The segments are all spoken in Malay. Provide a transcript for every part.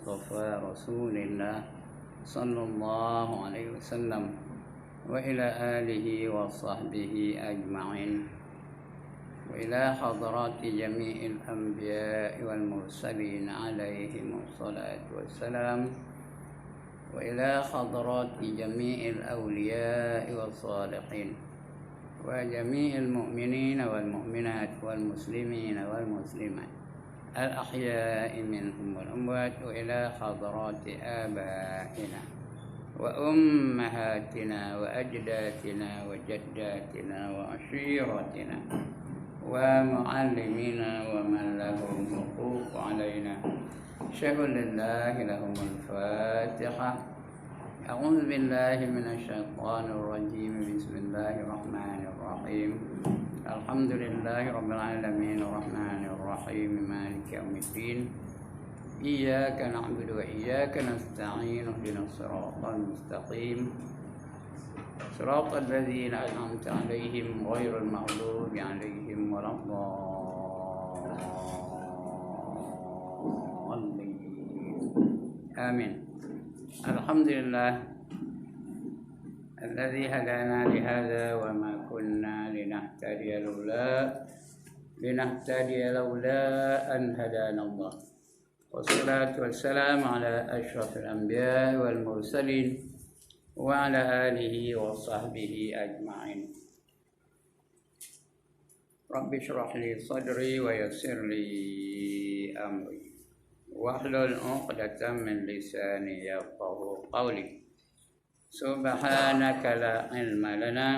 المصطفى رسول الله صلى الله عليه وسلم وإلى آله وصحبه أجمعين وإلى حضرات جميع الأنبياء والمرسلين عليهم الصلاة والسلام وإلى حضرات جميع الأولياء والصالحين وجميع المؤمنين والمؤمنات والمسلمين والمسلمات الأحياء منهم والأموات وإلى حضرات آبائنا وأمهاتنا وأجدادنا وجداتنا وعشيرتنا ومعلمينا ومن لهم حقوق علينا أشهد لله لهم الفاتحة. أعوذ بالله من الشيطان الرجيم. بسم الله الرحمن الرحيم. الحمد لله رب العالمين الرحمن الرحيم مالك يوم الدين إياك نعبد وإياك نستعين اهدنا الصراط المستقيم صراط الذين أنعمت عليهم غير المغضوب عليهم ولا الضالين آمين. الحمد لله الذي هدانا لهذا وما كنا لنهتدي لولا أن هدانا الله والصلاة والسلام على أشرف الأنبياء والمرسلين وعلى آله وصحبه أجمعين. رب اشرح لي صدري ويسر لي أمري واحلل عقدة من لساني يفقهوا قولي. سبحانك لا علم لنا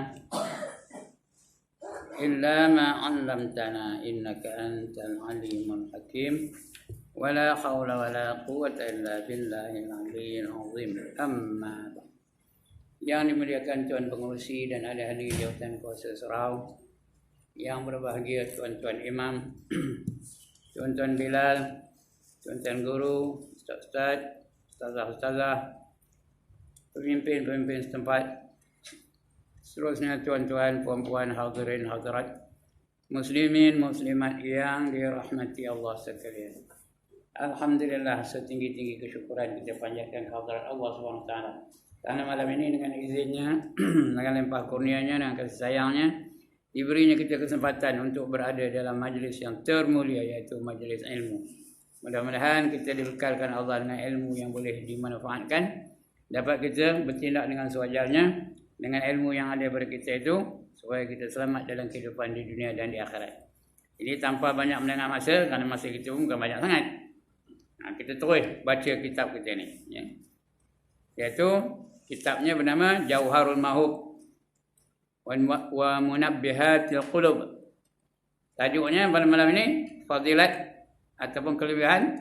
إلا ما علمتنا إنك أنت العليم الحكيم ولا حول ولا قوة إلا بالله العلي العظيم. أما بعد. Yang dimuliakan Tuan Pengerusi dan ahli-ahli Jawatan Kuasa Serau, yang berbahagia Tuan-Tuan Imam, Tuan-Tuan Bilal, Tuan-Tuan Guru, Ustaz-Ustaz, Ustazah-Ustazah, pemimpin-pemimpin setempat, seterusnya tuan-tuan, puan-puan, hadirin, hadirat, muslimin, muslimat yang dirahmati Allah sekalian. Alhamdulillah, setinggi-tinggi kesyukuran kita panjatkan kehadirat Allah SWT. Karena malam ini dengan izinnya, dengan limpah kurnianya dan kasih sayangnya, diberinya kita kesempatan untuk berada dalam majlis yang termulia, iaitu majlis ilmu. Mudah-mudahan kita dibekalkan Allah dengan ilmu yang boleh dimanfaatkan, dapat kita bertindak dengan sewajarnya dengan ilmu yang ada pada kita itu, supaya kita selamat dalam kehidupan di dunia dan di akhirat. Jadi tanpa banyak melengah masa, kerana masa kita pun bukan banyak sangat, kita terus baca kitab kita ni, ya. Iaitu kitabnya bernama Jauharul Mahub wa Munabbihatil Qulub. Tajuknya pada malam ini fadilat ataupun kelebihan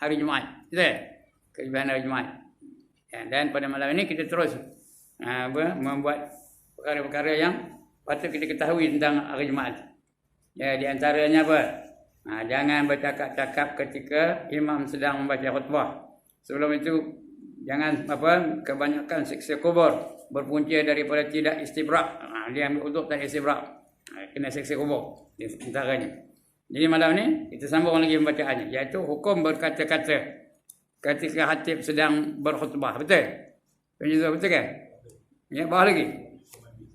hari Jumaat. Betul? Kelebihan hari Jumaat. Ya, dan pada malam ini kita terus membuat perkara-perkara yang patut kita ketahui tentang hari Jumaat. Ya, di antaranya apa? Jangan bercakap-cakap ketika imam sedang membaca khutbah. Sebelum itu jangan kebanyakan siksa kubur, berpunca daripada tidak istibrak. Dia ambil uduk tak istibrak, kena siksa kubur di antaranya. Jadi malam ni kita sambung lagi pembacaannya, iaitu hukum berkata-kata ketika khatib sedang berkhutbah. Betul? Betul kan? Ya, bawah lagi.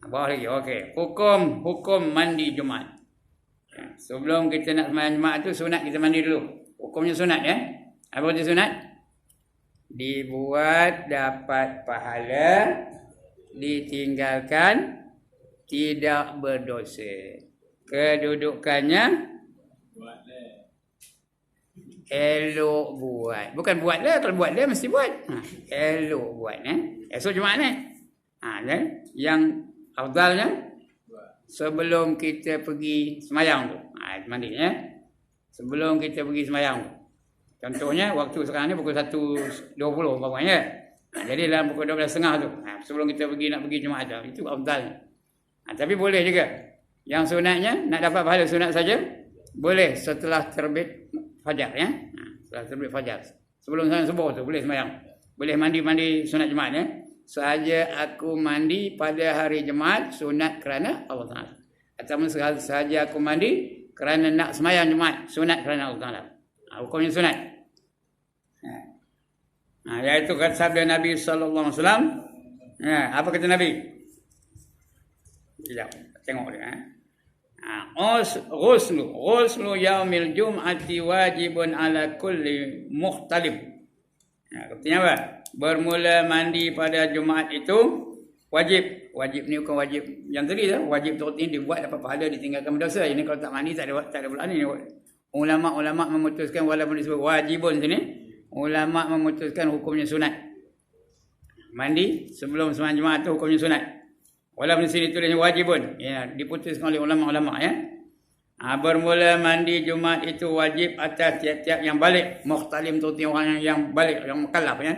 Bawah lagi. Okey. Hukum mandi Jumaat. Ya, sebelum kita nak sembahyang Jumaat tu sunat kita mandi dulu. Hukumnya sunat, ya. Apa itu sunat? Dibuat dapat pahala, ditinggalkan tidak berdosa. Kedudukannya elok buat. Bukan buatlah, kalau buatlah mesti buat. Elok buat, esok Jumaat ni. Dan yang afdalnya sebelum kita pergi semayang tu. Mandi, sebelum kita pergi semayang tu. Contohnya waktu sekarang ni pukul 1.20 umpamanya. Jadi dalam pukul 12.30 tu, sebelum kita nak pergi Jumaat tu, itu afdalnya. Tapi boleh juga. Yang sunatnya nak dapat pahala sunat saja, boleh setelah terbit fajar, ya. Setelah terbit fajar. Sebelum salat subuh tu boleh sembahyang. Boleh mandi sunat Jumaat, ya. Sahaja aku mandi pada hari Jumaat sunat kerana Allah Taala. Ataupun sahaja aku mandi kerana nak sembahyang Jumaat sunat kerana Allah Taala. Hukumnya sunat. Iaitu kata sabda Nabi sallallahu alaihi wasallam. Apa kata Nabi? Sekejap, tengok dia. Ghuslu yaumil jum'ati wajibun ala kulli muhtalim. Artinya apa? Bermula mandi pada Jumaat itu wajib. Wajib ni bukan wajib yang tadi dah. Wajib tu artinya dibuat dapat pahala, ditinggalkan berdosa. Ini kalau tak mandi tak ada bulan ni. Ulama' memutuskan walaupun disebut wajibun sini, ulama' memutuskan hukumnya sunat. Mandi sebelum sembahyang Jumaat tu hukumnya sunat. Walaupun di sini tulisnya wajibun, ya, diputuskan oleh ulama-ulama ya. Bermula mandi Jumaat itu wajib atas tiap-tiap yang balik. Muhtalim tu orang yang balik, yang mukallaf ya.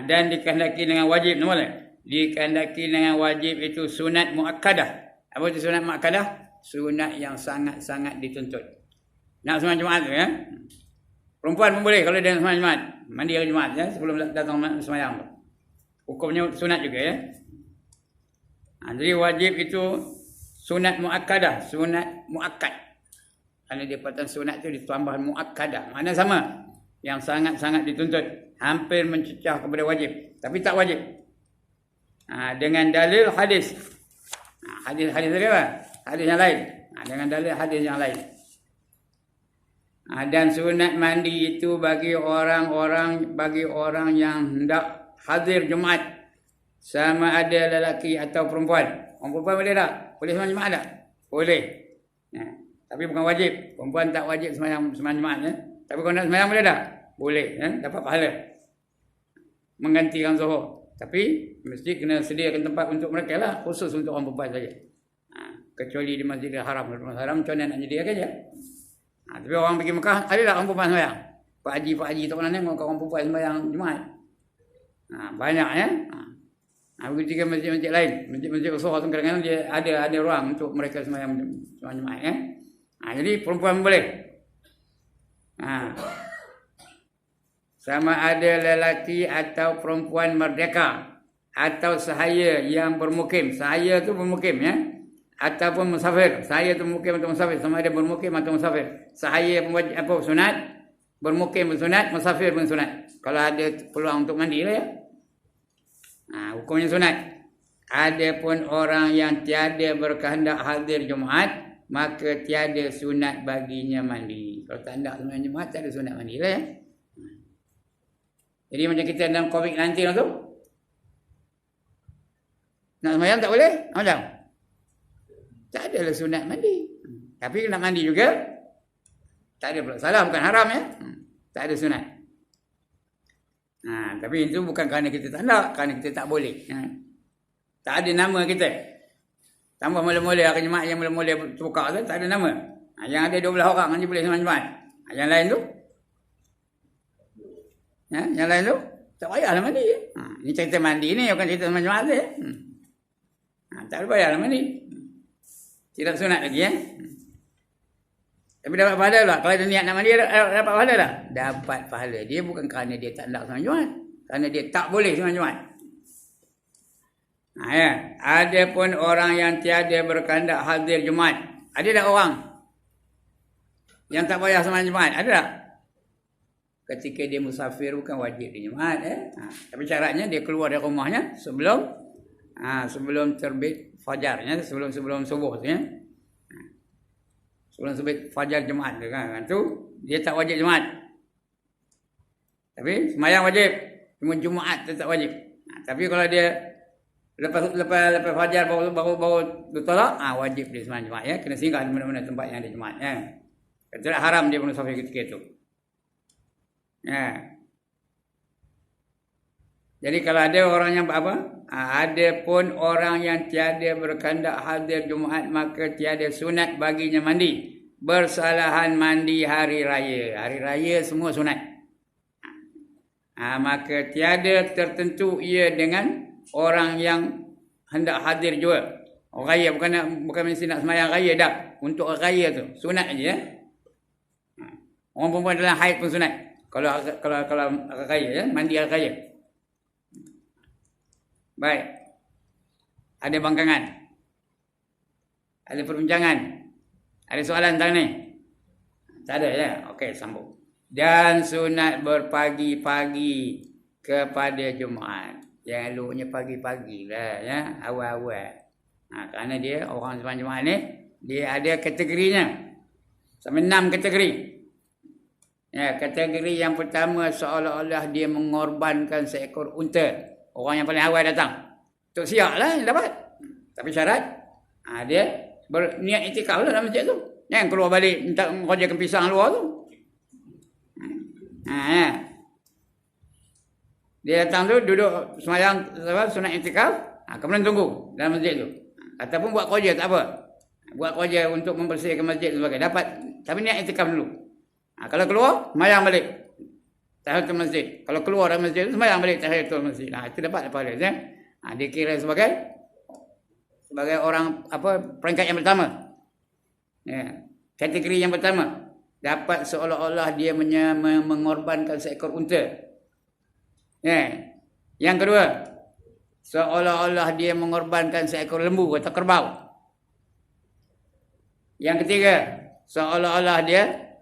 Dan dikehendaki dengan wajib, nampak? Dikehendaki dengan wajib itu sunat muakkadah. Apa itu sunat muakkadah? Sunat yang sangat-sangat dituntut. Nak sembahyang Jumaat tu ya. Perempuan pun boleh kalau dia nak sembahyang Jumaat. Mandi hari Jumaat ya, sebelum datang sembahyang. Hukumnya sunat juga ya. Jadi wajib itu sunat muakkadah, sunat muakkad. Kalau dia kata sunat itu ditambah muakkadah, makna sama. Yang sangat-sangat dituntut, hampir mencecah kepada wajib, tapi tak wajib. Dengan dalil hadis. Hadis tadi apa? Hadis yang lain. Dengan dalil hadis yang lain. Dan sunat mandi itu bagi orang yang hendak hadir Jumaat. Sama ada lelaki atau perempuan. Orang perempuan boleh tak? Boleh sembahyang Jumaat tak? Boleh. Tapi bukan wajib. Perempuan tak wajib sembahyang Jumaat ya. Tapi kalau nak sembahyang boleh tak? Boleh ya. Dapat pahala. Menggantikan zuhur. Tapi mesti kena sediakan tempat untuk mereka lah. Khusus untuk orang perempuan saja. Kecuali di Masjidil Haram. Masjidil Haram macam mana nak sediakan je. Tapi orang pergi Mekah, ada tak orang perempuan sembahyang? Pak Haji tak pernah tengok orang perempuan sembahyang Jumaat. Banyak ya. Ketika masjid-masjid lain, masjid-masjid besar tu kadang-kadang dia ada ruang untuk mereka sembahyang Jumaat ya. Jadi perempuan boleh. Sama ada lelaki atau perempuan merdeka atau sahaya yang bermukim. Sahaya tu bermukim ya. Ataupun musafir. Sahaya tu bermukim atau musafir, sama ada bermukim atau musafir. Sahaya apa sunat, bermukim pun sunat, musafir pun sunat. Kalau ada peluang untuk mandi lah ya. Hukumnya sunat. Adapun orang yang tiada berkehendak hadir Jumaat, maka tiada sunat baginya mandi. Kalau tak hendak sembahyang Jumaat, tak ada sunat mandi lah ya. Jadi macam kita dalam COVID-19 tu, nak sembahyang tak boleh? Macam? Tak adalah sunat mandi. Tapi nak mandi juga, tak ada pula salah, bukan haram ya. Tak ada sunat. Tapi itu bukan kerana kita tak nak, kerana kita tak boleh. Tak ada nama kita. Tambah mula-mula hari Jumaat yang mula-mula terbuka tu, tak ada nama. Yang ada 12 orang je boleh sembahyang Jumaat. Yang lain tu? Yang lain tu? Tak payahlah mandi. Ini cerita mandi ni, bukan cerita sembahyang Jumaat tu. Tak payahlah mandi. Tidak sunat lagi ya. Tapi dapat pahala tak? Kalau dia niat nak mandi, dapat pahala tak? Dapat pahala. Dia bukan kerana dia tak nak sembahyang Jumaat. Kerana dia tak boleh sembahyang Jumaat. Ya. Ada pun orang yang tiada berkehendak hadir Jumaat. Ada tak orang yang tak payah sembahyang Jumaat? Ada tak? Ketika dia musafir bukan wajib di Jumaat. Tapi syaratnya dia keluar dari rumahnya sebelum terbit fajar. Sebelum subuh. Ya. Sebelum sebut fajar Jumaat tu kan. Tu dia tak wajib Jumaat. Tapi sembahyang wajib. Cuma Jumaat tu tak wajib. Tapi kalau dia lepas fajar baru bertolak, wajib dia sembahyang Jumaat ya. Kena singgah di mana-mana tempat yang ada Jumaat ya. Tidak haram dia musafir ketika itu. Ya. Jadi kalau ada orang yang apa? Ada pun orang yang tiada berkehendak hadir Jumaat, maka tiada sunat baginya mandi. Bersalahan mandi hari raya. Hari raya semua sunat. Maka tiada tertentu ia dengan orang yang hendak hadir juga. Orang raya bukan mesti nak sembahyang raya dah. Untuk raya tu sunat aja ya. Orang perempuan dalam haid pun sunat. Kalau raya ya, mandi hari raya. Baik. Ada bangkangan. Ada perbincangan. Ada soalan tentang ni? Tak ada ya? Okey, sambung. Dan sunat berpagi-pagi kepada Jumaat. Yang eloknya pagi-pagi lah ya, awal-awal. Kerana dia orang sembahyang Jumaat ni dia ada kategorinya. Sampai 6 kategori. Ya, kategori yang pertama seolah-olah dia mengorbankan seekor unta. Orang yang paling awal datang. Tok siap lah yang dapat. Tapi syarat dia berniat itikaf lah dalam masjid tu. Jangan keluar balik minta mengerjakan pisang luar tu. Ya. Dia datang tu duduk sembahyang sunat itikaf, kemudian tunggu dalam masjid tu. Ataupun buat kerja tak apa. Buat kerja untuk membersihkan masjid sebagainya. Dapat tapi niat itikaf dulu. Kalau keluar, sembahyang balik tahiyatul masjid. Kalau keluar dari masjid, sembahyang balik tahiyatul masjid. Itu dapat pahala ya. Dia kira sebagai orang peringkat yang pertama. Ya. Kategori yang pertama dapat seolah-olah dia mengorbankan seekor unta. Ya. Yang kedua, seolah-olah dia mengorbankan seekor lembu atau kerbau. Yang ketiga, seolah-olah dia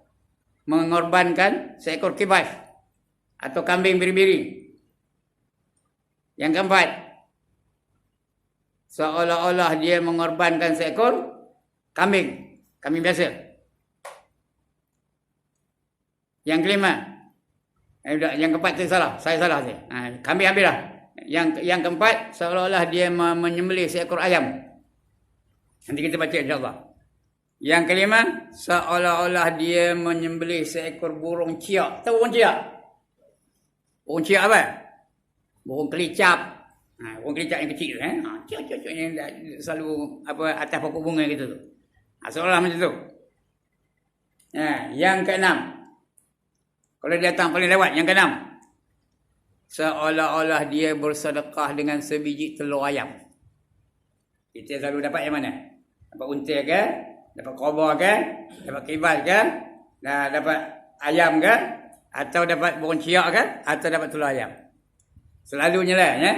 mengorbankan seekor kibas atau kambing biri-biri. Yang keempat, seolah-olah dia mengorbankan seekor kambing biasa. Yang kelima, yang keempat itu salah, saya salah saya. Kambing ambillah. Yang keempat, seolah-olah dia menyembelih seekor ayam. Nanti kita baca insya-Allah. Yang kelima, seolah-olah dia menyembelih seekor burung ciak. Tahu burung ciak? Burung ciak apa? Burung kelicap. Burung kelicap yang kecil. Ciak-ciak yang selalu atas pokok bunga gitu tu. Seolah macam tu. Yang keenam. Kalau dia datang paling lewat, yang keenam. Seolah-olah dia bersedekah dengan sebiji telur ayam. Kita selalu dapat yang mana? Dapat unta ke? Dapat kobra ke? Dapat kibas ke? Dapat ayam ke? Atau dapat burung ciak ke? Atau dapat telur ayam? Selalunya lah ya.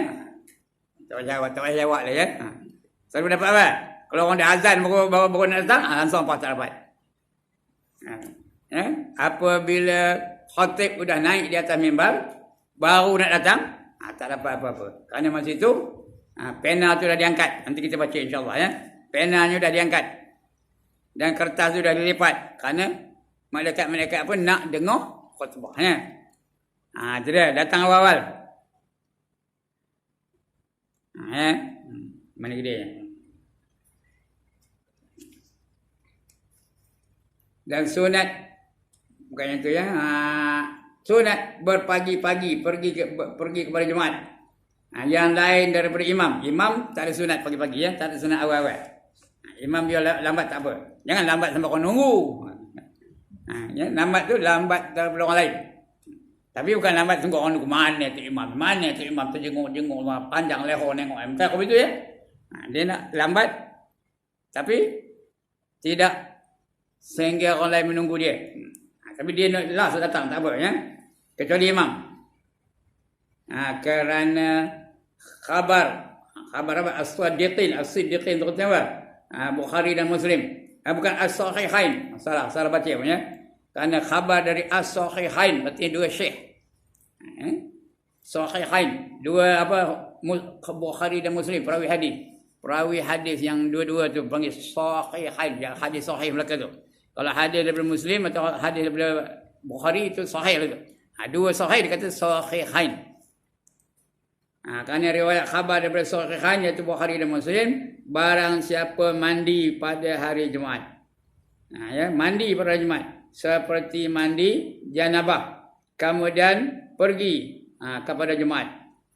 Tak payah jawab lah ya. Selalu dapat apa? Kalau orang dah azan baru nak datang, langsung tak dapat. Apabila khatib sudah naik di atas mimbar, baru nak datang, tak dapat apa-apa. Kerana masa itu, pena tu dah diangkat. Nanti kita baca insyaAllah ya. Penanya dah diangkat. Dan kertas tu dah dilipat. Kerana malaikat-malaikat nak dengar khutbah. Ya. Itu dia, datang awal-awal. Mana dia? Dan sunat, bukan yang tu ya. Sunat berpagi-pagi pergi kepada Jumaat. Yang lain daripada imam. Imam tak ada sunat pagi-pagi ya, tak ada sunat awal-awal. Imam dia lambat tak apa. Jangan lambat sampai orang nunggu. Ya, lambat tu lambat daripada orang lain. Tapi bukan lambat tunggu orang nunggu. Mana tu imam tu jenguk panjang leher nengok. Bukan kau begitu ya. Dia nak lambat tapi tidak sehingga orang lain menunggu dia. Tapi dia nak last datang tak apa ya. Kecuali imam. Kerana khabar apa? As-Siddiqin tu kata apa? Bukhari dan Muslim. Bukan As-Sahihain. Salah baca ya. Kerana khabar dari As-Sahihain berarti dua syekh. Sahihain, dua Bukhari dan Muslim perawi hadis yang dua-dua tu panggil Sahihain, yang hadis sahih mereka tu. Kalau hadis daripada Muslim atau hadis daripada Bukhari itu sahih tu. Dua sahih dia kata Sahihain. Kerana riwayat khabar daripada Sahihain iaitu Bukhari dan Muslim, barang siapa mandi pada hari Jumaat. Ya, mandi pada hari Jumaat seperti mandi janabah, kemudian pergi kepada Jumaat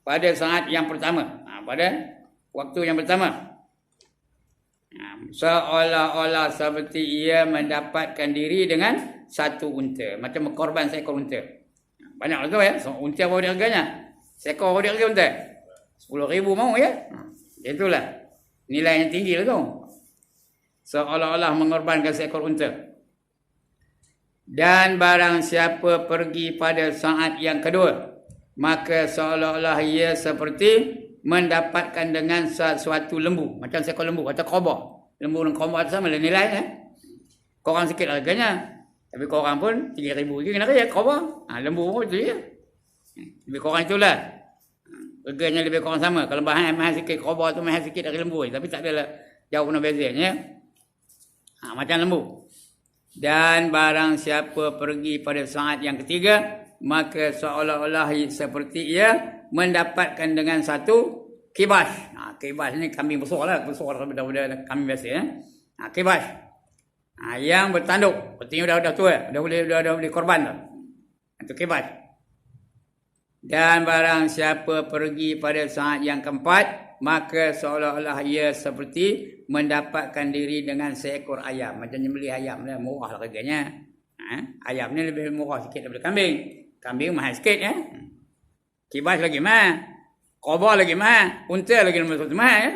pada saat yang pertama, pada waktu yang pertama. Seolah-olah seperti ia mendapatkan diri dengan satu unta, macam berkorban seekor unta. Banyak tu ya, unta berapa harganya? Seekor berapa harga unta? 10,000 mau ya. Itulah nilai yang tinggi lah tu. Seolah-olah mengorbankan seekor unta. Dan barang siapa pergi pada saat yang kedua, maka seolah-olah ia seperti mendapatkan dengan sesuatu lembu, macam seekor lembu atau kobra. Lembu dan kobra sama nilai ya. Korang sikit harganya. Tapi korang pun 3,000 je kena kaya khabar. Lembu pun itu je. Lebih kurang itulah. Reganya lebih kurang sama. Kalau bahan mahal sikit, khabar tu mahal sikit dari lembu. Tapi tak adalah jauh pun bezanya. Macam lembu. Dan barang siapa pergi pada saat yang ketiga, maka seolah-olah seperti ia mendapatkan dengan satu kibas. Kibas ni kambing besar lah. Besar daripada kambing biasa. Kibas. Yang bertanduk. Artinya dah tua. Dah boleh korban dah. Itu kibas. Dan barang siapa pergi pada saat yang keempat, maka seolah-olah ia seperti mendapatkan diri dengan seekor ayam. Macam nyembelih ayam lah, murah lah harganya. Ayam ni lebih murah sikit daripada kambing. Kambing mahal sikit ya. Kibas lagi mahal. Khabar lagi mahal. Unta lagi nombor satu mahal ya.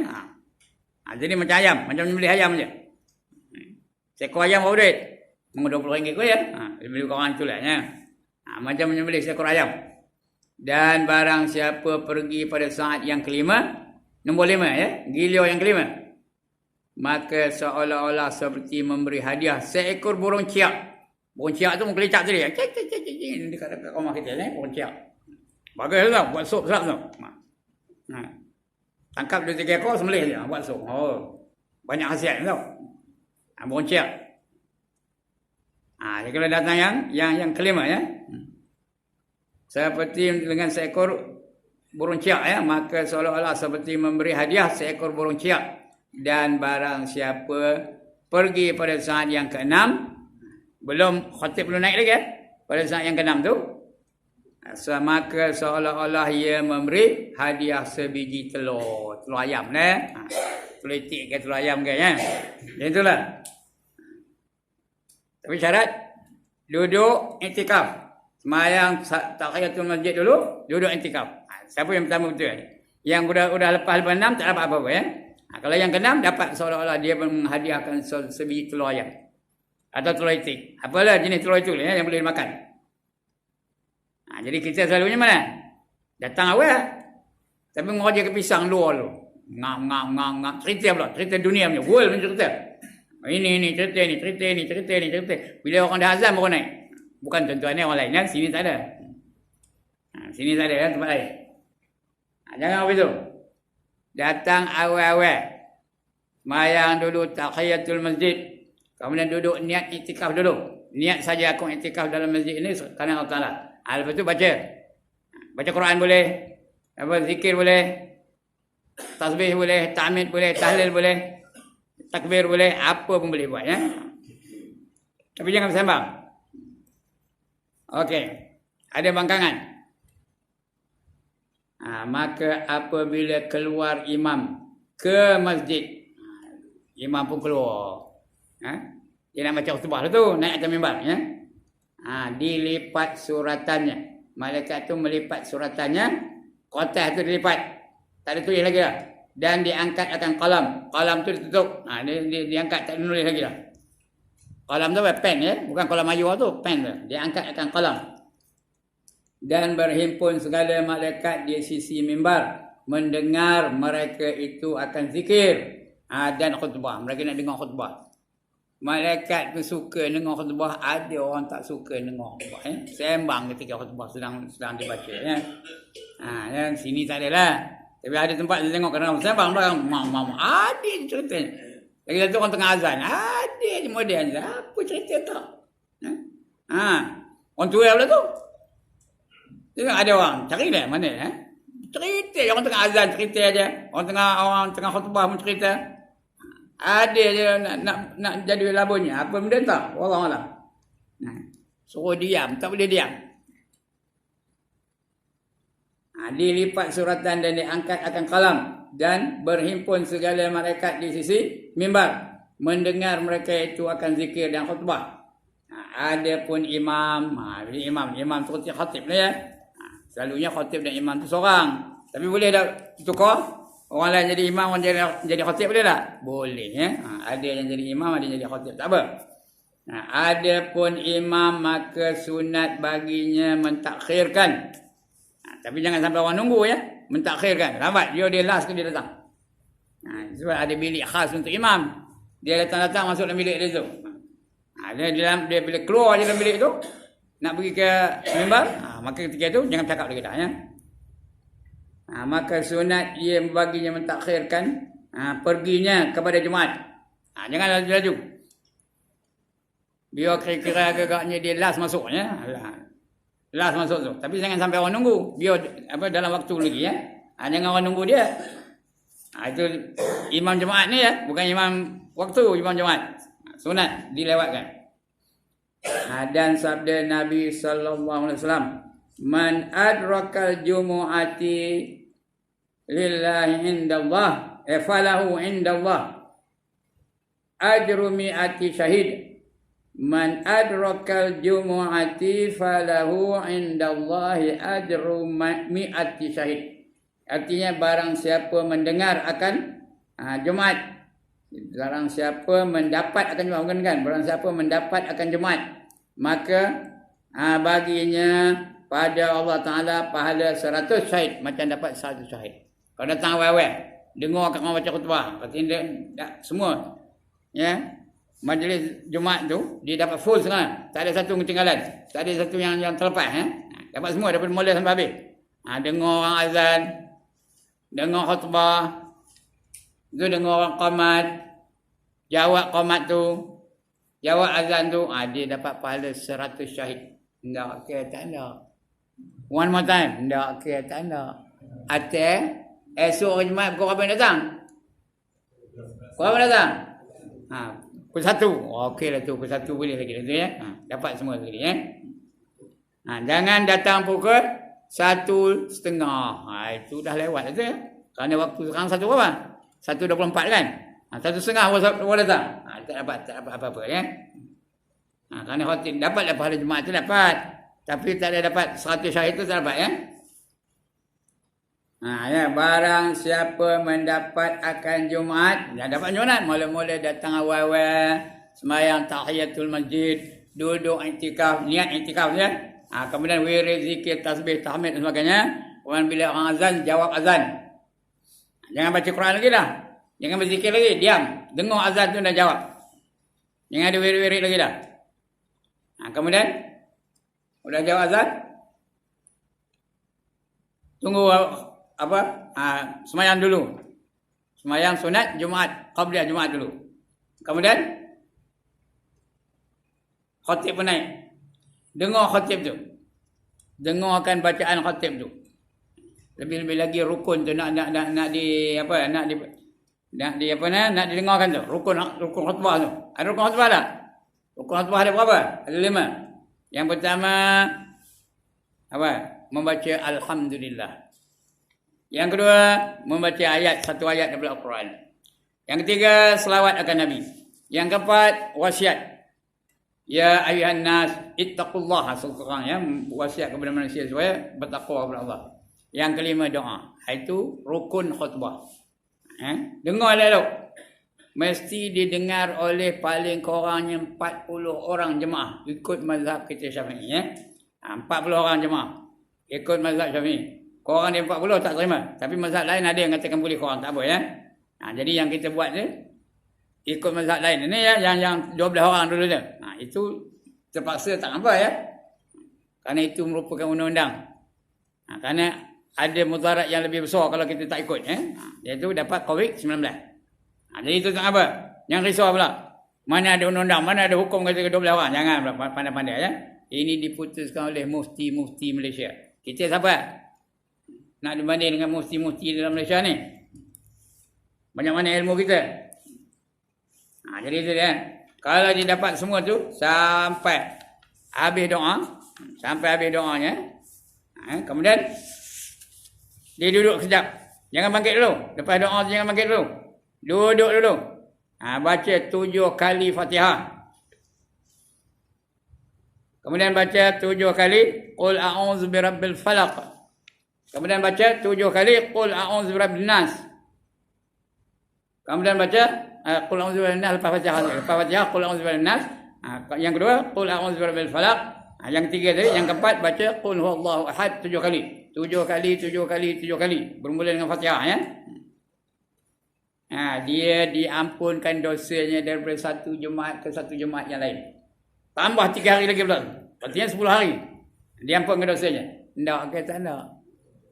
Jadi macam ayam, macam nyembelih ayam je. Seekor ayam berapa duit? RM20 kot ya. Lebih kurang itulah ya. Macam menyembelih seekor ayam. Dan barang siapa pergi pada saat yang kelima, nombor 5 ya, giliau yang kelima, maka seolah-olah seperti memberi hadiah seekor burung ciak. Burung ciak tu mengkelicak tadi. Dekat rumah kita ni, burung ciak. Bagus tau, buat sup sedap tu. Tangkap 2-3 ekor, sembelih je, buat sup. Banyak khasiat tau. Burung ciak. Jadi kalau datang yang kelima ya. Seperti dengan seekor burung ciak ya, maka seolah-olah seperti memberi hadiah seekor burung ciak. Dan barang siapa pergi pada saat yang ke-6, belum khatib belum naik lagi ya, pada saat yang ke-6 tu, maka seolah-olah ia memberi hadiah sebiji telur ayam telur itik ke telur ayam ke ya. Itulah. Tapi syarat duduk iktikaf. Semayang tahiyatul masjid dulu, duduk iktikaf. Siapa yang pertama betul? Yang udah lepas 6 tak dapat apa-apa ya. Kalau yang ke-6 dapat seolah-olah dia menghadiahkan sebiji telur ayam atau telur itik. Apalah jenis telur itu ya, yang boleh dimakan. Jadi kita selalunya mana? Datang awal. Tapi mengajar ke pisang luar dulu. Ngam. Cerita pula, cerita dunia punya. World punya cerita. Ini cerita. Bila orang dah azan baru naik. Bukan tuan-tuan ni orang lain kan, sini tak ada. Sini tak ada kan, tempat lain. Jangan apa itu. Datang awal-awal. Semayang dulu tahiyatul masjid. Kemudian duduk niat iktikaf dulu. Niat saja aku iktikaf dalam masjid ini kerana Allah Ta'ala. Lepas tu baca. Baca Quran boleh. Zikir boleh. Tasbih boleh. Ta'mid boleh. Tahlil boleh. Takbir boleh. Apa pun boleh buat ya. Tapi jangan bersambang. Okey, ada bangkangan. Maka apabila keluar imam ke masjid, imam pun keluar. Dia nak baca khutbah tu, naik atas mimbar. Ya? Dilipat suratannya. Malaikat tu melipat suratannya, kotak tu dilipat. Tak ada tulis lagi lah. Dan diangkat akan kalam. Kalam tu ditutup. Dia diangkat, tak ada nulis lagi lah. Kalam tu pen ya, bukan kalam ayu tu, pen tu. Dia angkat akan kalam. Dan berhimpun segala malaikat di sisi mimbar, mendengar mereka itu akan zikir dan khutbah. Mereka nak dengar khutbah. Malaikat tu suka dengar khutbah, ada orang tak suka dengar khutbah ya. Sembang ketika khutbah sedang dibaca ya. Dan sini tak adalah. Tapi ada tempat dia tengok kadang-kadang sembang barang ada ceritanya. Lagi satu orang tengah azan. Ada je modern. Apa cerita tak? Orang tua pula tu. Tengok ada orang. Carilah mana. Cerita. Orang tengah azan cerita aja. Orang tengah khutbah pun cerita. Ada je nak jadi labunya. Apa benda tak? Orang lah. Suruh diam. Tak boleh diam. Dilipat suratan dan diangkat akan kalam. Dan berhimpun segala malaikat di sisi mimbar, mendengar mereka itu akan zikir dan khutbah. Adapun imam, imam tu khatib lah ya. Selalunya khatib dan imam tu seorang. Tapi boleh dah tukar. Orang lain jadi imam, orang jadi khatib boleh tak? Boleh ya. Ada yang jadi imam, ada yang jadi khatib. Tak apa. Adapun imam maka sunat baginya mentakhirkan. Tapi jangan sampai orang nunggu ya. Mentakhirkan. Lambat. Dia last ke dia datang. Sebab ada bilik khas untuk imam. Dia datang masuk dalam bilik dia tu. Dia bila keluar je dalam bilik tu, nak pergi ke mimbar, maka ketika itu jangan cakap lagi dah ya. Maka sunat ia membaginya mentakhirkan perginya kepada Jumaat. Jangan laju-laju. Biar kira-kira agaknya dia last masuk ya. Last masuk tu. Tapi jangan sampai orang nunggu. Biar dalam waktu lagi ya. Jangan orang nunggu dia. Itu imam Jumaat ni ya, bukan imam waktu, imam Jumaat. Sunat dilewatkan. Dan sabda Nabi sallallahu alaihi wasallam, "Man adrakal jumu'ati lillahi indallah, falahu indallah ajru mi'ati syahid. Man adrakal jumu'ati falahu indallahi ajru mi'ati syahid." Artinya barang siapa mendengar akan Jumaat, barang siapa mendapat akan Jumaat, bukan kan? Barang siapa mendapat akan Jumaat, maka baginya pada Allah Ta'ala pahala 100 syahid, macam dapat 1 syahid. Kalau datang awal-awal, dengar kat orang baca khutbah, artinya semua ya, majlis Jumaat tu dia dapat full sekarang, tak ada satu ketinggalan, tak ada satu yang terlepas dapat semua daripada mula sampai habis. Dengar orang azan, dengar khutbah, tu dengar orang qamat, jawab qamat tu, jawab azan tu, dia dapat pahala 100 syahid. Tak kira tak ada. One more time, tak kira tak ada. Esok hari Jumaat pukul berapa yang datang? Pukul berapa datang? Pukul 1. Okey lah tu, pukul 1 boleh lagi tu ya. Dapat semua lagi ya. Jangan datang pukul 1:30. Itu dah lewat tu ya. Kerana waktu sekarang 1 berapa? 1:24 kan? 1:30 baru datang. Tak dapat apa-apa ya. Kerana khatim dapat pahala Jumaat tu dapat. Tapi tak ada dapat 100 syahid tu tak dapat ya. Ya, barang siapa mendapat akan Jumaat, dapat Jumaat, mula-mula datang awal-awal, sembahyang tahiyatul masjid, duduk iktikaf, niat iktikaf ya. Kemudian wirid, zikir, tasbih, tahmid dan sebagainya. Kemudian bila orang azan, jawab azan. Jangan baca Quran lagi dah. Jangan berzikir lagi, diam. Dengar azan tu dan jawab. Jangan ada wirid-wirid lagi dah. Kemudian udah jawab azan, tunggu semayang dulu. Semayang sunat Jumaat, qabliyah Jumaat dulu. Kemudian khatib pun naik. Dengar khatib tu. Dengarkan bacaan khatib tu. Lebih-lebih lagi rukun tu nak didengarkan tu. Rukun khutbah tu. Ada rukun khutbah tak? Rukun khutbah ada berapa? Ada 5. Yang pertama membaca alhamdulillah. Yang kedua, membaca satu ayat daripada Al-Quran. Yang ketiga, selawat akan Nabi. Yang keempat, wasiat. Ya ayuhan nas, ittaqullah. Sekurang ya, wasiat kepada manusia supaya bertakwa kepada Allah. Yang kelima, doa. Itu rukun khutbah. Dengar elok. Mesti didengar oleh paling kurangnya 40 orang jemaah ikut mazhab kita Syafi'i ya. 40 orang jemaah ikut mazhab Syafi'i. Korang dia 40 tak terima. Tapi mazhab lain ada yang katakan boleh, korang tak apa ya. Jadi yang kita buat ni ikut mazhab lain. Ini ya yang 12 orang dulu tu. Itu terpaksa tak apa ya. Kerana itu merupakan undang-undang. Kerana ada mudarat yang lebih besar kalau kita tak ikut ya. Iaitu dapat COVID-19. Jadi itu tak apa. Yang risau pula. Mana ada undang-undang, mana ada hukum kata 12 orang. Jangan pandai-pandai ya. Ini diputuskan oleh mufti-mufti Malaysia. Kita siapa? Nak dibanding dengan mufti-mufti dalam Malaysia ni. Banyak mana ilmu kita. Jadi itu dia. Kalau dia dapat semua tu sampai habis doa. Sampai habis doanya. Kemudian dia duduk sekejap. Jangan bangkit dulu. Lepas doa tu jangan bangkit dulu. Duduk dulu. Baca 7 kali Fatihah. Kemudian baca 7 kali Qul a'udzu birabbil falaq. Kemudian baca 7 kali Qul a'udzu birabbin nas. Kemudian baca Qul a'udzu birabbin nas lepas Fatihah. Lepas Fatihah Qul a'udzu birabbin nas. Yang kedua Qul a'udzu birabbil falaq. Yang ketiga tadi, yang keempat baca Qul huwallahu ahad 7 kali. 7 kali, 7 kali, 7 kali. Bermula dengan Fatihah ya. Dia diampunkan dosanya daripada satu Jumaat ke satu Jumaat yang lain. Tambah 3 hari lagi pula. Artinya 10 hari. Diampunkan dosanya. Tak ke tak nak.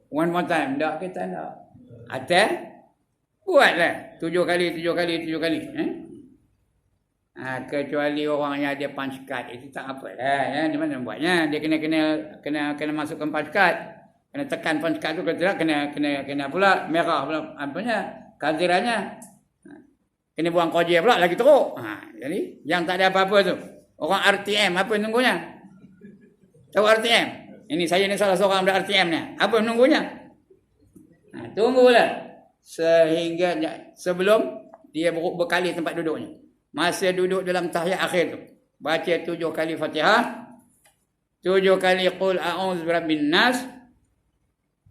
One more time. Tak ke tak nak. Atas buatlah 7 kali. Kecuali orang yang ada punch card itu tak apa lah ya. Di mana buatnya? Dia kena masukkan punch card. Kena tekan punch card tu, kalau tidak kena pula merah pula apanya? Kazirannya. Kena buang koja pula lagi teruk. Jadi yang tak ada apa-apa tu. Orang RTM apa nunggunya? Tahu RTM? Ini saya ni salah seorang dari RTM ni. Apa menunggunya? Tunggulah sehingga sebelum dia berkali tempat duduknya. Masa duduk dalam tahiyat akhir tu, baca 7 kali Fatihah, 7 kali qul a'udzu birabbin nas,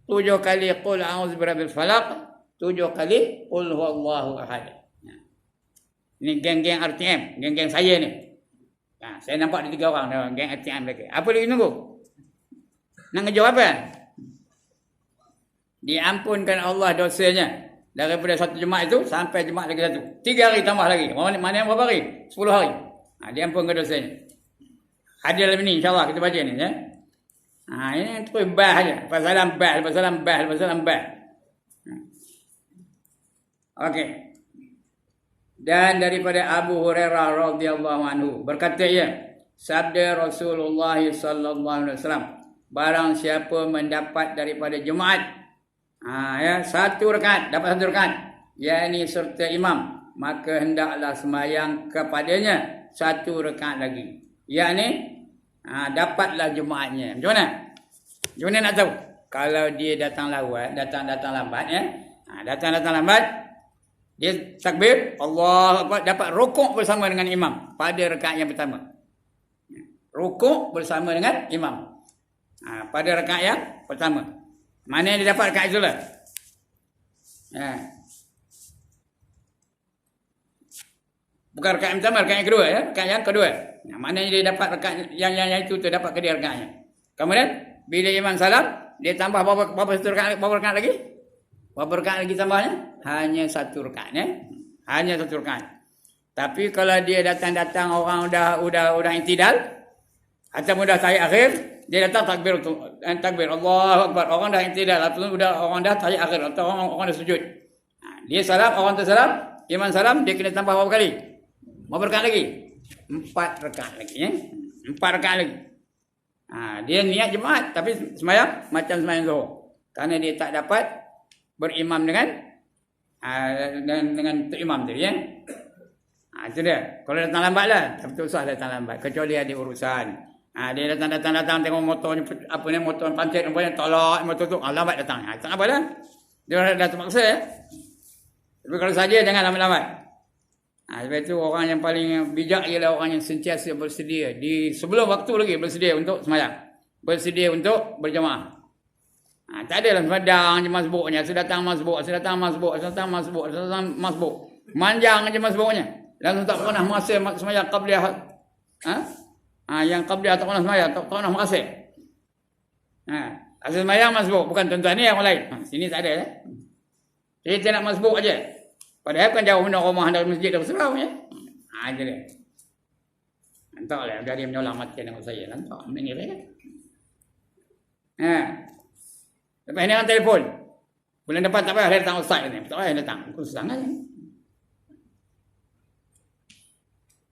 7 kali qul a'udzu birabbil falaq, 7 kali qul huwallahu ahad. Ini geng-geng RTM, geng-geng saya ni. Saya nampak ada 3 orang dalam geng RTM lagi. Apa lagi tunggu? Nak ngejawab apa? Diampunkan Allah dosanya daripada satu jemaah itu sampai jemaah lagi satu. 3 hari tambah lagi. Mana yang berapa hari? 10 hari. Diampunkan dosanya. Ada dalam ini insyaAllah kita baca ni ya. Ini terus bah saja. Pasalam bah. Okey. Dan daripada Abu Hurairah radhiyallahu anhu berkata ia, sabda Rasulullah sallallahu alaihi wasallam, barang siapa mendapat daripada jemaat satu rakaat, dapat satu rakaat, yakni serta imam, maka hendaklah sembahyang kepadanya satu rakaat lagi. Yakni dapatlah jemaatnya. Macam mana? Macam mana nak tahu? Kalau dia datang lambat ya. Datang lambat, dia takbir, Allah Akbar, dapat rukuk bersama dengan imam pada rakaat yang pertama. Rukuk bersama dengan imam. Pada rakaat yang pertama. Mana yang dia dapat rakaat itulah. Bukan rakaat yang pertama, rakaat yang kedua ya, rakaat yang kedua. Mana yang dia dapat rakaat yang itu dapat ke dia rakaatnya. Kemudian bila imam salam, dia tambah berapa rakaat lagi? Berapa rakaat lagi tambahnya? Hanya satu rakaat ya. Hanya satu rakaat. Tapi kalau dia datang orang udah intidal ataupun dah tahiyat akhir, dia datang takbir Allahu Akbar. Orang dah intidal ataupun orang dah tahiyat akhir atau orang dah sujud. Dia salam, orang tersalam, imam salam, dia kena tambah berapa kali? Berapa rakaat lagi? 4 rakaat lagi ya. 4 rakaat lagi. Dia niat jemaat tapi sembahyang macam sembahyang zuhur. Karena dia tak dapat berimam dengan imam tadi ya. Itu dia. Kalau datang lambat lah, tapi tak usah datang lambat kecuali ada urusan. Dia datang tengok motornya motor pancit rupanya tolak motor tu, lambat datang. Tak apalah. Dia dah terpaksa ya. Tapi kalau saja jangan lambat-lambat. Sebab itu orang yang paling bijak ialah orang yang sentiasa bersedia sebelum waktu lagi bersedia untuk sembahyang. Bersedia untuk berjemaah. Tak adalah sembahyang je masbuknya. Saya datang masbuk. Manjang aja masbuknya. Langsung tak pernah merasa sembahyang qabliyah. Yang qabliyah tak pernah sembahyang, tak pernah merasa. Asal sembahyang masbuk, bukan tuan-tuan ni yang lain. Sini tak ada ya. Kita nak masbuk aja. Padahal kan jauh benda rumah dari masjid dah berserau ya. Aja dia. Entahlah dari menyolah mati dengan saya. Entah ini dia. Lepas ini orang telefon. Bulan depan tak payah datang ustaz ni. Tak payah datang. Khusus sangat.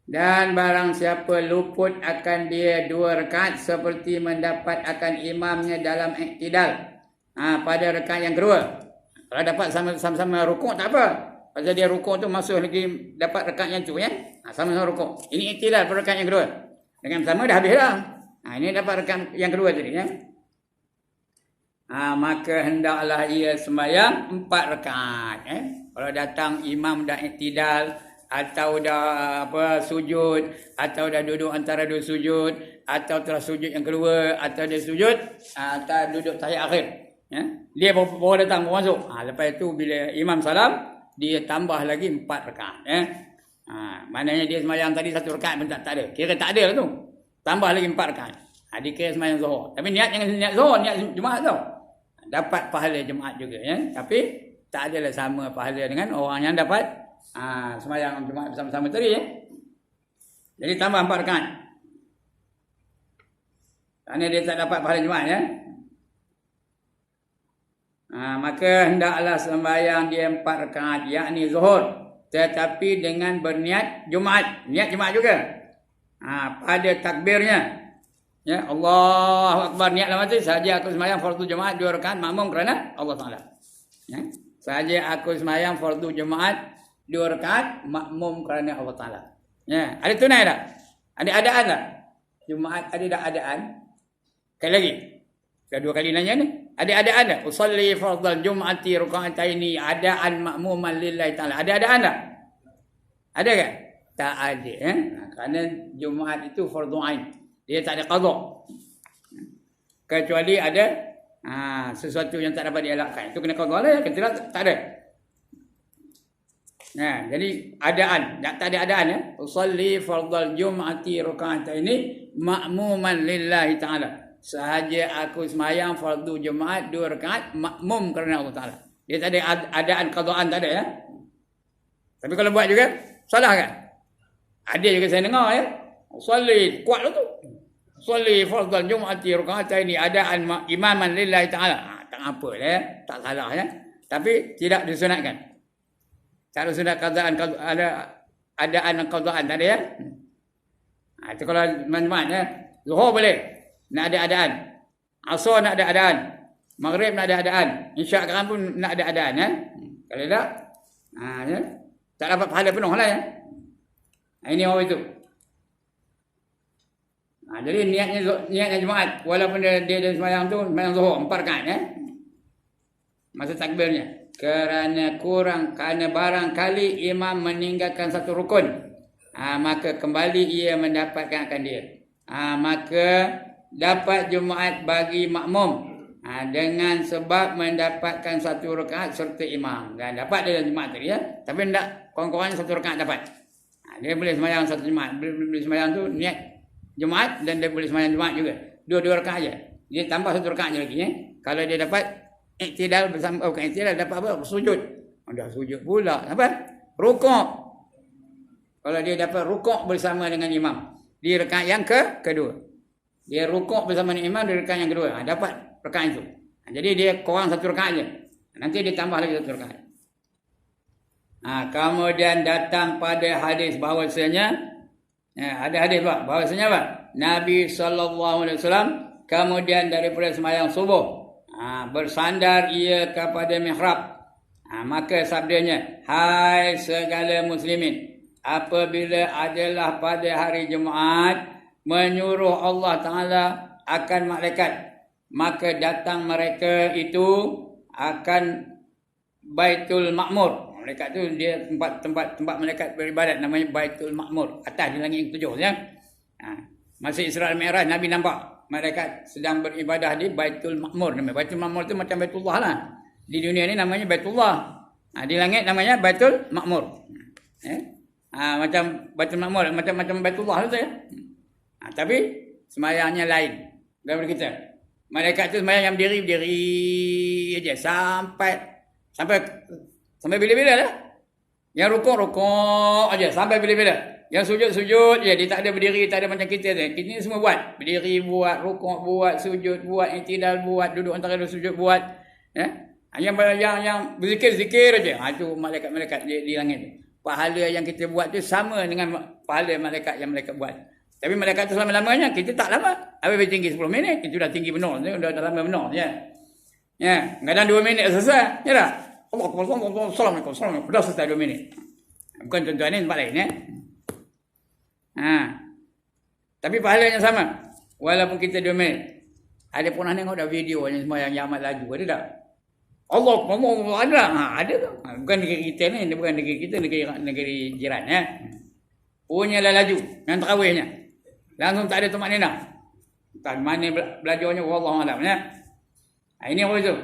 Dan barang siapa luput akan dia 2 rakaat seperti mendapat akan imamnya dalam iktidal. Pada rakaat yang kedua. Kalau dapat sama-sama rukuk tak apa. Pasal dia rukuk tu masuk lagi dapat rakaat yang tu ya. Sama-sama rukuk. Ini iktidal pada rakaat yang kedua. Dengan sama dah habis dah. Ini dapat rakaat yang kedua tadi ya. Maka hendaklah ia sembahyang 4 rakaat Kalau datang imam dah iktidal atau dah sujud atau dah duduk antara 2 sujud atau telah sujud yang kedua atau dia sujud atau duduk tahiyat akhir ya. Dia baru datang baru masuk. Lepas itu bila imam salam dia tambah lagi 4 rakaat maknanya dia sembahyang tadi 1 rakaat pun tak ada. Kira tak ada lah tu. Tambah lagi 4 rakaat. Dikira sembahyang zuhur. Tapi niat jangan niat zuhur, niat Jumaat tau. Dapat pahala Jumaat juga ya. Tapi tak adalah sama pahala dengan orang yang dapat sembahyang Jumaat bersama-sama tadi ya. Jadi tambah 4 rakaat. Kerana dia tak dapat pahala Jumaat ya. Maka hendaklah sembahyang dia 4 rakaat yakni zuhur, tetapi dengan berniat Jumaat, niat Jumaat juga. Pada takbirnya. Ya, Allahu Akbar, niatlah mati saja aku sembahyang fardu Jumaat 2 rakaat makmum kerana Allah Taala. Ya, saja aku sembahyang fardu Jumaat 2 rakaat makmum kerana Allah Taala. Ya, ada tunai tak? Ada adaan tak? Jumaat ada tak adaan? Sekali lagi. Kedua kali nanya ni. Ada adaan tak? Usalli fardal Jum'ati rakaataini adaan makmuman lillahi Taala. Ada adaan tak? Ada ke? Tak ada. Kerana Jumaat itu fardu ain. Dia tak ada qada. Kecuali ada sesuatu yang tak dapat dielakkan. Itu kena qada lah ya. Kalau tak ada. Jadi adaan. Tak ada adaan ya. Usalli fardal Jum'ati rakaataini makmuman lillahi Taala. Sahaja aku sembahyang fardu Jumaat 2 rakaat makmum kerana Allah Taala. Dia tak ada adaan qadaan, tak ada ya. Tapi kalau buat juga salah kan? Ada juga saya dengar ya. Salli kuat tu. Salli fardal Jum'ati rakaataini adaan imaman lillahi Taala. Tak apa ya, tak salah ya. Tapi tidak disunatkan. Tak disunat qadaan, ada adaan qadaan tak ada ya. Itu kalau Jumaat ya. Zuhur boleh. Nak ada adaan. Asar nak ada adaan. Maghrib nak ada adaan. Isyak kan pun nak ada adaan ya. Kalau tak, ya, tak dapat pahala penuh lah ya. Ini orang itu. Jadi niatnya Jumaat, walaupun dia sembahyang tu sembahyang zuhur 4 rakaat ya. Masa takbirnya. Kerana barangkali imam meninggalkan satu rukun. Maka kembali ia mendapatkan akan dia. Maka dapat Jumaat bagi makmum dengan sebab mendapatkan satu rakaat serta imam. Dan dapat dia Jumaat tadi ya. Tapi tidak kurang-kurangnya satu rakaat dapat. Dia boleh sembahyang satu Jumaat. Boleh sembahyang tu niat Jumaat dan dia boleh sembahyang Jumaat juga. Dua rakaat aja. Dia tambah satu rakaat je lagi ya. Kalau dia dapat iktidal bersama, bukan iktidal, dapat apa? Sujud. Dah sujud pula. Apa? Rukuk. Kalau dia dapat rukuk bersama dengan imam di rakaat yang kedua. Dia rukuk bersama dengan imam di rakaat yang kedua. Dapat rakaat itu. Jadi dia kurang satu rakaat je. Nanti dia tambah lagi satu rakaat. Kemudian datang pada hadis bahawasanya ada hadis bahawasanya apa? Nabi SAW kemudian daripada sembahyang subuh bersandar ia kepada mihrab. Maka sabdanya, hai segala muslimin, apabila adalah pada hari Jumaat menyuruh Allah Ta'ala akan malaikat, maka datang mereka itu akan Baitul Ma'mur. Malaikat tu dia tempat malaikat beribadat, namanya Baitul Ma'mur, atas di langit yang 7 ya. Masa Isra' dan Mi'raj Nabi nampak malaikat sedang beribadah di Baitul Ma'mur. Namanya Baitul Ma'mur tu macam Baitullah lah. Di dunia ni namanya Baitullah. Di langit namanya Baitul Ma'mur. Macam Baitul Ma'mur, macam Baitullah tu ya. Tapi sembahyangnya lain daripada kita. Malaikat tu sembahyang yang berdiri aja sampai bila-bila lah. Yang rukuk aja sampai bila-bila. Yang sujud je, dia tak ada berdiri, tak ada macam kita tu. Kita ni semua buat. Berdiri buat, rukuk buat, sujud buat, i'tidal buat, duduk antara dua sujud buat. Ya. Yang berzikir aja. Itu malaikat-malaikat di langit tu. Pahala yang kita buat tu sama dengan pahala malaikat yang malaikat buat. Tapi malaikat tu selama-lamanya, kita tak lama. Habis tinggi 10 minit, kita dah tinggi penuh. Dah lama penuh. Ya. Ya, kadang 2 minit selesai. Ya tak? Assalamualaikum. Dah selesai 2 minit. Bukan tuan-tuan ni tempat lain ya. Tapi pahalanya sama. Walaupun kita 2 minit. Ada pernah tengok dah video yang semua yang amat laju. Ada tak? Allah ada. Ada tu. Bukan negeri kita ni. Bukan negeri kita. Negeri jiran ya. Punya lah laju. Yang terawihnya. Langsung tak ada tempat ni nak. Tak mana belajarnya. Wallahualam ya. Ini apa itu?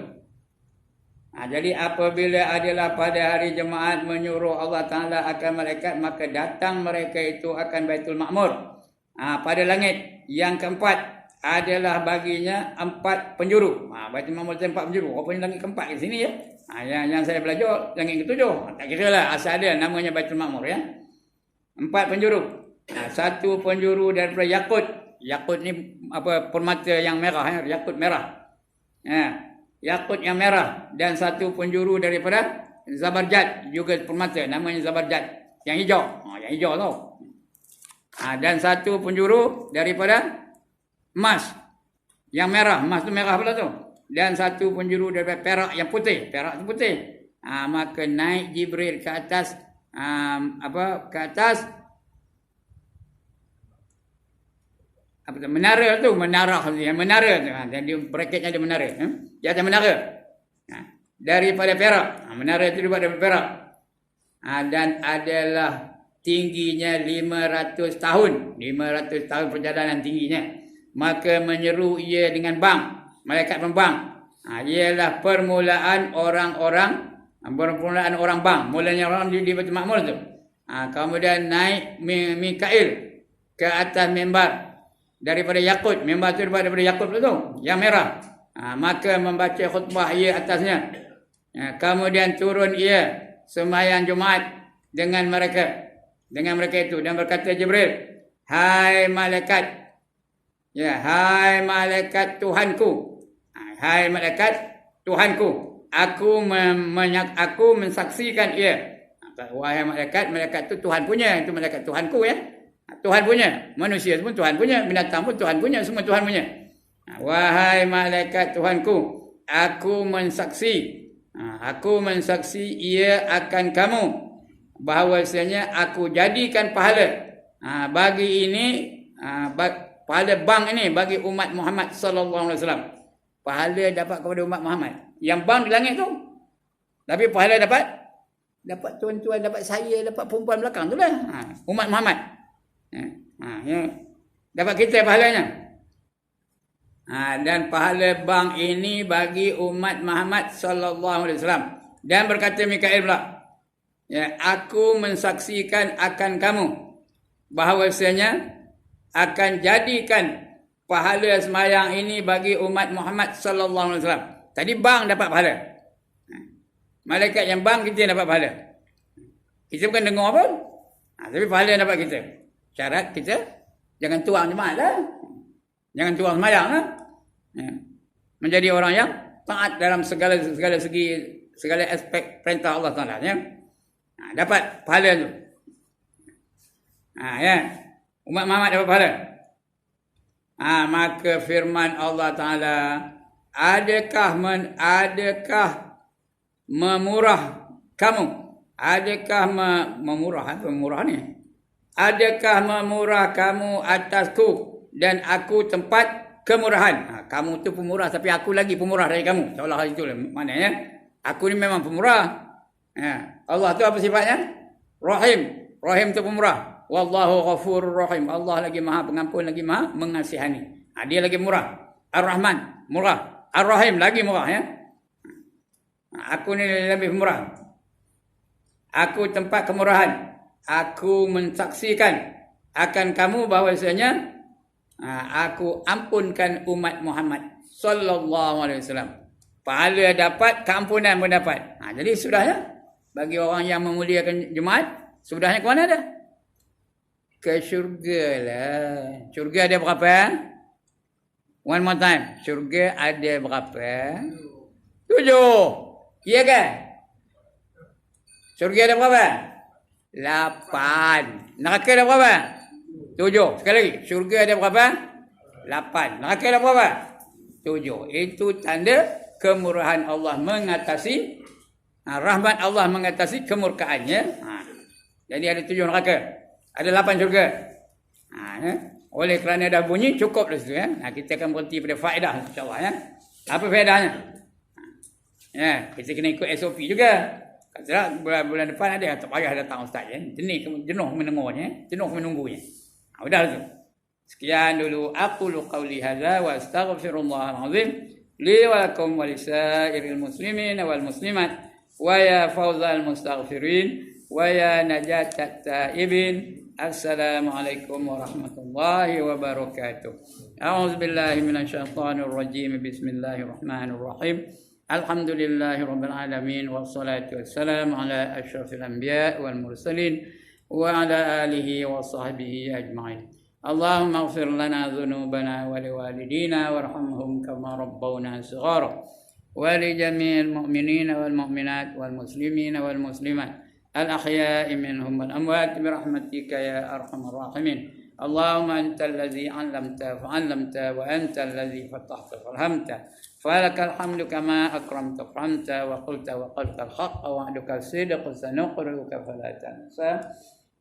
Jadi apabila adalah pada hari Jumaat menyuruh Allah Ta'ala akan malaikat, maka datang mereka itu akan Baitul Ma'mur. Pada langit yang keempat adalah baginya 4 penjuru. Baitul Ma'mur itu 4 penjuru. Rupanya langit keempat di sini ya. Yang saya belajar langit ke-7. Tak kira lah asal dia namanya Baitul Ma'mur ya. 4 penjuru. 1 penjuru daripada yakut. Yakut ni apa, permata yang merah, yakut merah. Yakut yang merah, dan satu penjuru daripada zabarjad, juga permata namanya zabarjad, yang hijau. Yang hijau tau. Dan satu penjuru daripada emas, yang merah, emas tu merah pula tu. Dan satu penjuru daripada perak yang putih, perak tu putih. Maka naik Jibril ke atas ke atas menara tu, menara tu. Dan dia bracketnya ada menara. Di atas menara. Daripada perak. Menara itu dibuat daripada perak. Dan adalah tingginya 500 tahun. 500 tahun perjalanan tingginya. Maka menyeru ia dengan bang. Malaikat pembang. Ialah permulaan orang-orang bang. Mulanya orang di Baitul Ma'mur tu. Kemudian naik Mikail ke atas mimbar daripada yakut. Mimbar tu daripada yakut tu, yang merah. Maka membaca khutbah ia atasnya. Kemudian turun ia sembahyang Jumaat dengan mereka itu, dan berkata Jibril, hai malaikat, hai malaikat Tuhanku, hai malaikat Tuhanku, aku mensaksikan ia. Wahai malaikat tu Tuhan punya, itu malaikat Tuhanku ya. Tuhan punya, manusia pun Tuhan punya, binatang pun Tuhan punya, semua Tuhan punya. Wahai malaikat Tuhanku, aku mensaksi ia akan kamu, bahawasanya aku jadikan pahala bagi ini, pahala bang ini bagi umat Muhammad sallallahu alaihi wasallam. Pahala dapat kepada umat Muhammad. Yang bang di langit tu. Tapi pahala dapat tuan-tuan, dapat saya, dapat perempuan belakang tu lah. Umat Muhammad. Dapat kita pahalanya. Dan pahala bang ini bagi umat Muhammad sallallahu alaihi wasallam. Dan berkata Mikail pula, aku mensaksikan akan kamu, bahawasanya akan jadikan pahala sembahyang ini bagi umat Muhammad sallallahu alaihi wasallam. Tadi bang dapat pahala. Malaikat yang bang, kita dapat pahala. Kita bukan dengar pun. Tapi pahala dapat kita. Syarat kita jangan tuang jemaat lah. Jangan tuang sembahyang lah. Menjadi orang yang taat dalam segala segi, segala aspek perintah Allah Taala ya. Dapat pahala tu. Umat Muhammad dapat pahala. Maka firman Allah Taala, adakah memurah kamu? Adakah memurah ni? Adakah memurah kamu atasku dan aku tempat kemurahan? Kamu tu pemurah, tapi aku lagi pemurah dari kamu. Seolah itu maknanya. Aku ni memang pemurah. Allah tu apa sifatnya? Rahim. Rahim tu pemurah. Wallahu ghafurur rahim. Allah lagi maha pengampun, lagi maha mengasihani. Dia lagi murah. Ar-Rahman, murah. Ar-Rahim, lagi murah ya. Aku ni lebih murah. Aku tempat kemurahan. Aku mensaksikan akan kamu bahawasanya aku ampunkan umat Muhammad sallallahu alaihi wasallam. Pahala dapat, keampunan pun dapat. Jadi sudahnya bagi orang yang memuliakan jemaat, sudahnya ke mana dah? Ke syurga lah. Syurga ada berapa? One more time. Syurga ada berapa? 7. Ya kan? Syurga ada berapa? 8. Neraka ada berapa? 7. Sekali lagi. Syurga ada berapa? 8. Neraka ada berapa? 7. Itu tanda kemurahan Allah mengatasi, rahmat Allah mengatasi kemurkaannya. Jadi ada 7 neraka. Ada 8 syurga. Oleh kerana dah bunyi, cukup dah situ ya. Kita akan berhenti pada faedah insyaAllah ya. Apa faedahnya? Kita kena ikut SOP juga. Kata bulan depan ada, tak payah datang ustaz ya. Jenuh mendengarnya, jenuh menunggunya. Sudah tu. Sekian dulu. Aqulu qawli hadza wa astaghfirullahal azim li wa lakum wa lisairil muslimin wal muslimat wa ya fawzal mustaghfirin wa ya najatat taibin. Assalamualaikum warahmatullahi wabarakatuh. A'udzubillahi minasyaitonir rajim. Bismillahirrahmanirrahim. Alhamdulillahi rabbil alamin wassalatu wassalamu ala asyrafil anbiya wal mursalin wa ala alihi wa sahbihi ajma'in. اللهم اغفر لنا ذنوبنا ولوالدينا وارحمهم كما ربونا صغارا ولجميع المؤمنين والمؤمنات والمسلمين والمسلمات الأحياء منهم والأموات برحمتك يا أرحم الراحمين. اللهم أنت الذي علمت فعلمت وأنت الذي فتحت فالهمت فلك الحمد كما أكرمت فهمت وقلت وقلت الحق وعدك الصدق سنقرئك فلا تنسى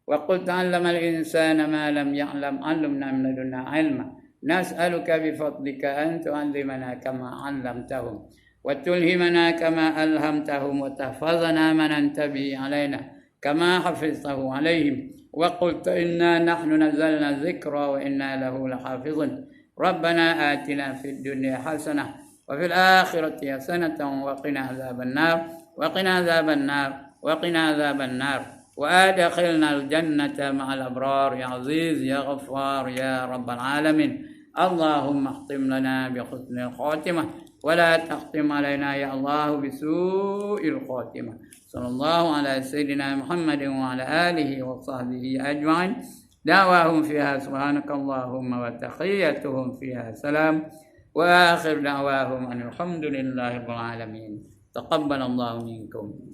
وقلت علم الإنسان ما لم يعلم علمنا من لدنا علما نسألك بفضلك أن تعلمنا كما علمتهم وتلهمنا كما ألهمتهم وتحفظنا من أنت به علينا كما حفظته عليهم وقلت إنا نحن نزلنا الذكر وإنا له لحافظون. ربنا آتنا في الدنيا حسنة وفي الآخرة حسنة وقنا عذاب النار وقنا عذاب النار وقنا عذاب النار وأدخلنا الجنة مع الأبرار يا عزيز يا غفار يا رب العالمين. اللهم اختم لنا بحسن الخاتمة ولا تختم علينا يا الله بسوء الخاتمة. صلى الله على سيدنا محمد وعلى آله وصحبه أجمعين. دعواهم فيها سبحانك اللهم وتحيتهم فيها سلام وآخر دعواهم أن الحمد لله رب العالمين. تقبل الله منكم.